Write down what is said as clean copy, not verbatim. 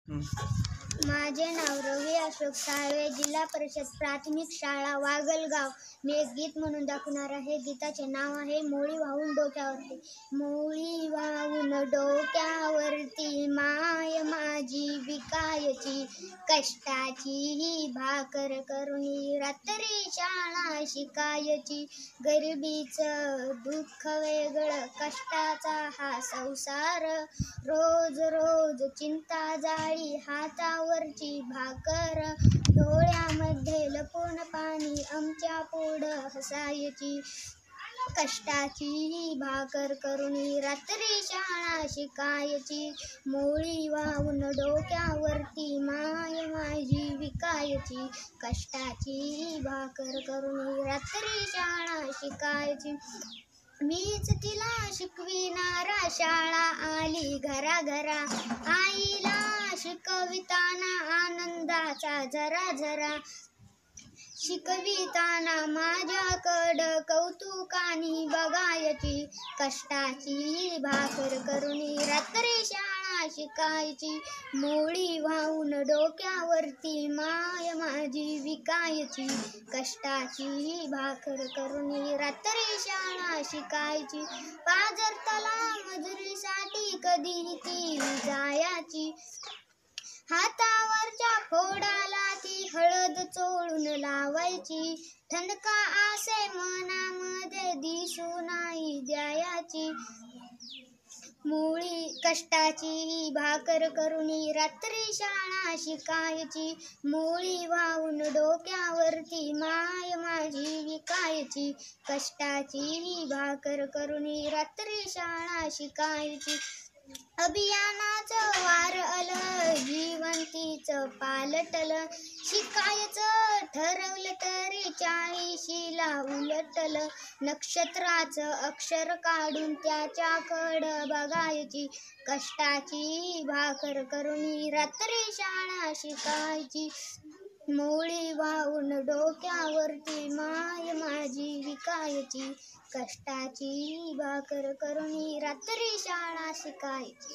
हं. माझे नाव रवी अशोक साळवे, जिल्हा परिषद प्राथमिक शाळा वागलगाव. मी एक गीत म्हणून दाखवणार आहे. गीताचे नाव आहे मोळी वाहून डोक्यावरती. मोळी वाहून डोक्यावरती माय माझी विकायची, कष्टाची ही भाकर करुणी रात्री शाळा शिकायची. गरिबीचं दुःख वेगळं, कष्टाचा हा संसार, रोज रोज चिंता जाळी हातावरची भाकर, डोळ्यामध्ये लपून पाणी आमच्या पुढं हसायची. कष्टाची ही भाकर करुणी रात्री शाळा शिकायची. मोळी वाहून डोक्यावरती माय माझी विकायची, कष्टाची ही भाकर करुणी रात्री शाळा शिकायची. मीच तिला शिकविणारा, शाळा आली घराघरा, आईला शिकविताना आनंदाचा झरा झरा, शिकविताना माझ्याकडं कौतुकाने बघायची. कष्टाची भाकर करुणी रात्री शाळा शिकायची. मोळी वाहून डोक्यावरती माय माझी विकायची, कष्टाची भाकर करुणी रात्री शाळा शिकायची. पाजरतला मजुरीसाठी कधी ती जायाची, हातावरच्या फोडाला ती हळद चोळून लावायची. ठणका आसे मनामध्ये दिसू नाही द्यायची. मोळी कष्टाची ही भाकर करुणी रात्री शाळा शिकायची. मोळी वाहून डोक्यावरती माय माझी विकायची, कष्टाची ही भाकर करुणी रात्री शाळा शिकायची. अभियानाचं वार आलं, जीवंतीचं पालटलं, शिकायचं ठरवलं तरी 40शीला उलटलं. नक्षत्राचं अक्षर काढून त्याच्याकडं बघायची. कष्टाची भाकर करुणी रात्री शाळा शिकायची. मोळी वाहून डोक्यावरती माय माझी विकायची, कष्टाची भाकर करुणी रात्री शाळा शिकायची.